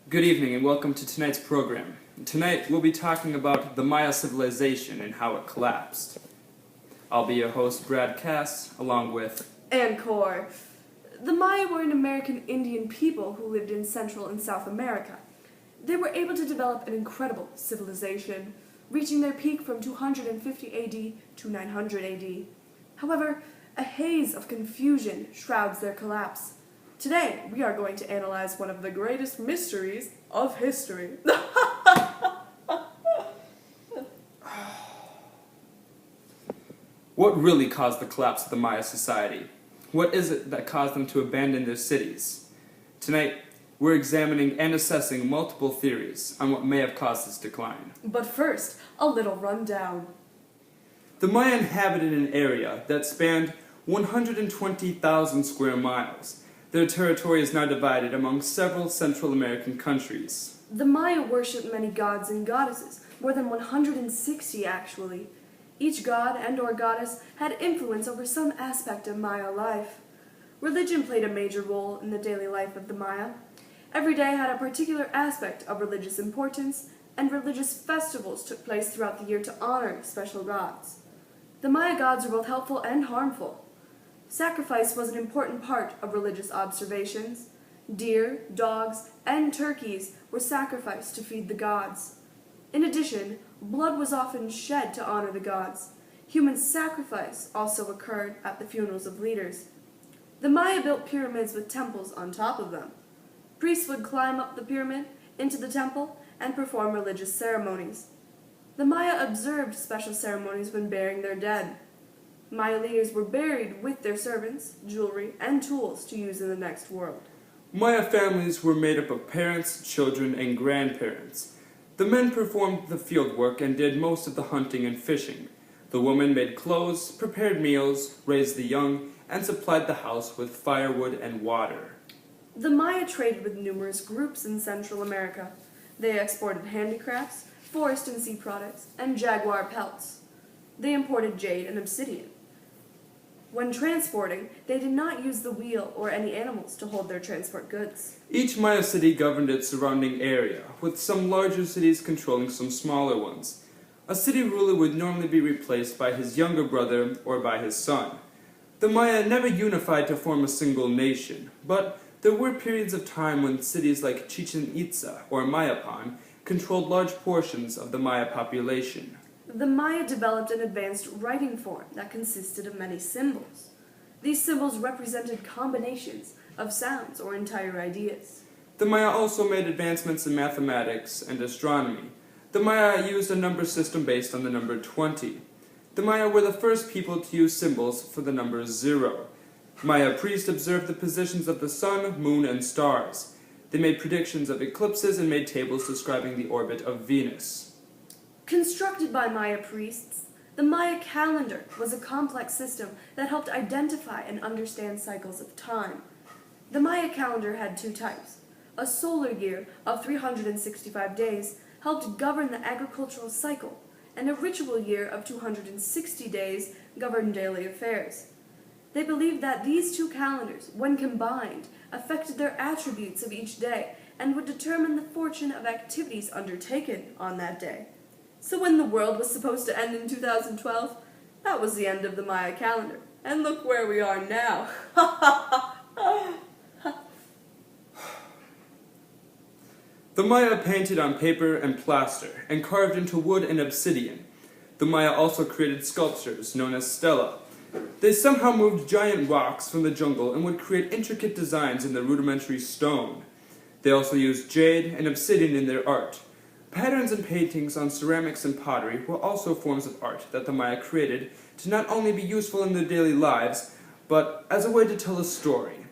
Good evening and welcome to tonight's program. Tonight we'll be talking about the Maya civilization and how it collapsed. I'll be your host, Brad Cass, along with... And Core. The Maya were an American Indian people who lived in Central and South America. They were able to develop an incredible civilization, reaching their peak from 250 AD to 900 AD. However, a haze of confusion shrouds their collapse. Today, we are going to analyze one of the greatest mysteries of history. What really caused the collapse of the Maya society? What is it that caused them to abandon their cities? Tonight, we're examining and assessing multiple theories on what may have caused this decline. But first, a little rundown. The Maya inhabited an area that spanned 120,000 square miles. Their territory is now divided among several Central American countries. The Maya worshipped many gods and goddesses, more than 160 actually. Each god and/or goddess had influence over some aspect of Maya life. Religion played a major role in the daily life of the Maya. Every day had a particular aspect of religious importance, and religious festivals took place throughout the year to honor special gods. The Maya gods were both helpful and harmful. Sacrifice was an important part of religious observations. Deer, dogs, and turkeys were sacrificed to feed the gods. In addition, blood was often shed to honor the gods. Human sacrifice also occurred at the funerals of leaders. The Maya built pyramids with temples on top of them. Priests would climb up the pyramid into the temple and perform religious ceremonies. The Maya observed special ceremonies when burying their dead. Maya leaders were buried with their servants, jewelry, and tools to use in the next world. Maya families were made up of parents, children, and grandparents. The men performed the field work and did most of the hunting and fishing. The women made clothes, prepared meals, raised the young, and supplied the house with firewood and water. The Maya traded with numerous groups in Central America. They exported handicrafts, forest and sea products, and jaguar pelts. They imported jade and obsidian. When transporting, they did not use the wheel or any animals to hold their transport goods. Each Maya city governed its surrounding area, with some larger cities controlling some smaller ones. A city ruler would normally be replaced by his younger brother or by his son. The Maya never unified to form a single nation, but there were periods of time when cities like Chichen Itza or Mayapan controlled large portions of the Maya population. The Maya developed an advanced writing form that consisted of many symbols. These symbols represented combinations of sounds or entire ideas. The Maya also made advancements in mathematics and astronomy. The Maya used a number system based on the number 20. The Maya were the first people to use symbols for the number 0. Maya priests observed the positions of the sun, moon, and stars. They made predictions of eclipses and made tables describing the orbit of Venus. Constructed by Maya priests, the Maya calendar was a complex system that helped identify and understand cycles of time. The Maya calendar had two types. A solar year of 365 days helped govern the agricultural cycle, and a ritual year of 260 days governed daily affairs. They believed that these two calendars, when combined, affected their attributes of each day and would determine the fortune of activities undertaken on that day. So when the world was supposed to end in 2012, that was the end of the Maya calendar. And look where we are now. The Maya painted on paper and plaster and carved into wood and obsidian. The Maya also created sculptures known as stela. They somehow moved giant rocks from the jungle and would create intricate designs in the rudimentary stone. They also used jade and obsidian in their art. Patterns and paintings on ceramics and pottery were also forms of art that the Maya created to not only be useful in their daily lives, but as a way to tell a story.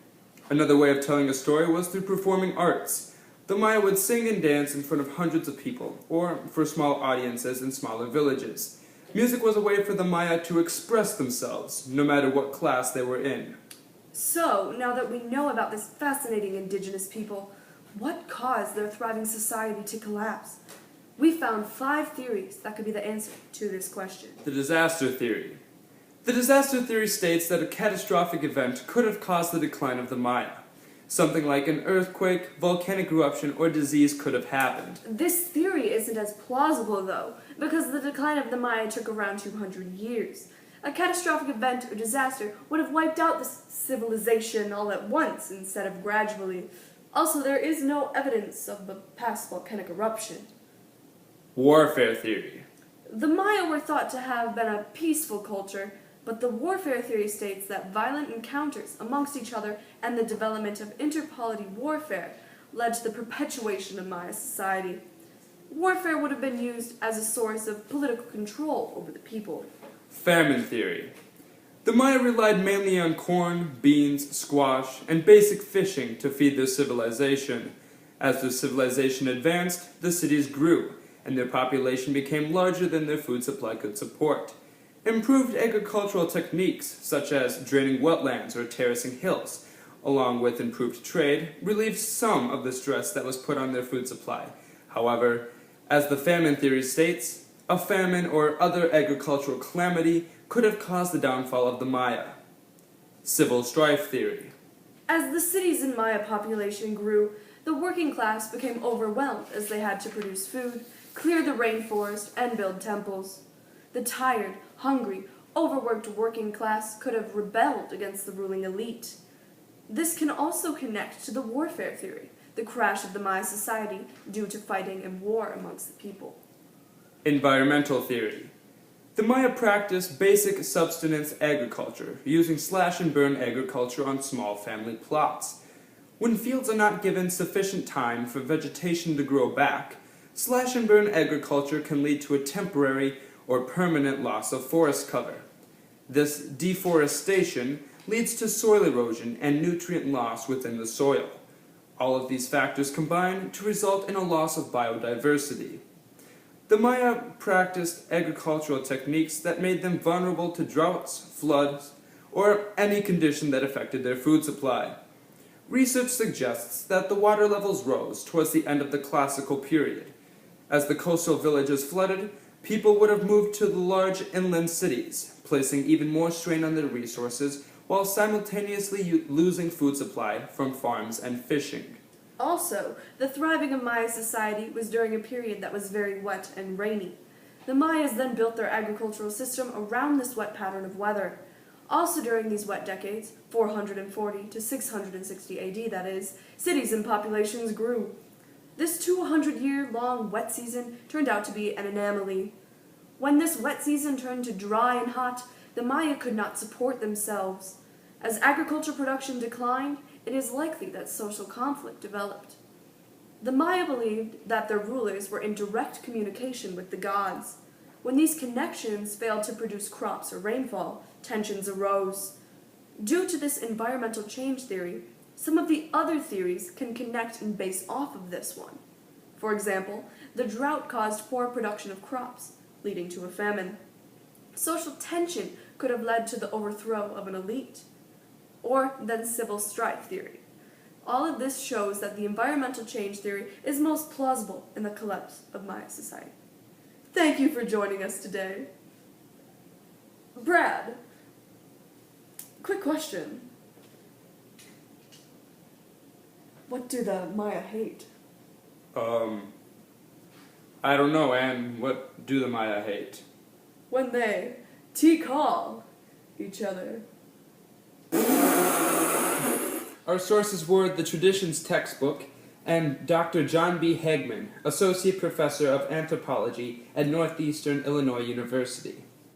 Another way of telling a story was through performing arts. The Maya would sing and dance in front of hundreds of people, or for small audiences in smaller villages. Music was a way for the Maya to express themselves, no matter what class they were in. So, now that we know about this fascinating indigenous people, what caused their thriving society to collapse? We found 5 theories that could be the answer to this question. The disaster theory. The disaster theory states that a catastrophic event could have caused the decline of the Maya. Something like an earthquake, volcanic eruption, or disease could have happened. This theory isn't as plausible, though, because the decline of the Maya took around 200 years. A catastrophic event or disaster would have wiped out this civilization all at once instead of gradually. Also, there is no evidence of a past volcanic eruption. Warfare theory. The Maya were thought to have been a peaceful culture, but the warfare theory states that violent encounters amongst each other and the development of interpolity warfare led to the perpetuation of Maya society. Warfare would have been used as a source of political control over the people. Famine theory. The Maya relied mainly on corn, beans, squash, and basic fishing to feed their civilization. As their civilization advanced, the cities grew, and their population became larger than their food supply could support. Improved agricultural techniques, such as draining wetlands or terracing hills, along with improved trade, relieved some of the stress that was put on their food supply. However, as the famine theory states, a famine or other agricultural calamity could have caused the downfall of the Maya. Civil strife theory. As the cities and Maya population grew, the working class became overwhelmed as they had to produce food, clear the rainforest, and build temples. The tired, hungry, overworked working class could have rebelled against the ruling elite. This can also connect to the warfare theory, the crash of the Maya society due to fighting and war amongst the people. Environmental theory. The Maya practiced basic subsistence agriculture, using slash-and-burn agriculture on small family plots. When fields are not given sufficient time for vegetation to grow back, slash-and-burn agriculture can lead to a temporary or permanent loss of forest cover. This deforestation leads to soil erosion and nutrient loss within the soil. All of these factors combine to result in a loss of biodiversity. The Maya practiced agricultural techniques that made them vulnerable to droughts, floods, or any condition that affected their food supply. Research suggests that the water levels rose towards the end of the classical period. As the coastal villages flooded, people would have moved to the large inland cities, placing even more strain on their resources while simultaneously losing food supply from farms and fishing. Also, the thriving of Maya society was during a period that was very wet and rainy. The Mayas then built their agricultural system around this wet pattern of weather. Also during these wet decades, 440 to 660 AD that is, cities and populations grew. This 200-year-long wet season turned out to be an anomaly. When this wet season turned to dry and hot, the Maya could not support themselves. As agriculture production declined, it is likely that social conflict developed. The Maya believed that their rulers were in direct communication with the gods. When these connections failed to produce crops or rainfall, tensions arose. Due to this environmental change theory, some of the other theories can connect and base off of this one. For example, the drought caused poor production of crops, leading to a famine. Social tension could have led to the overthrow of an elite. Or then civil strife theory. All of this shows that the environmental change theory is most plausible in the collapse of Maya society. Thank you for joining us today. Brad, quick question. What do the Maya hate? I don't know, Anne. What do the Maya hate? When they call each other. Our sources were the Traditions textbook and Dr. John B. Hagman, Associate Professor of Anthropology at Northeastern Illinois University.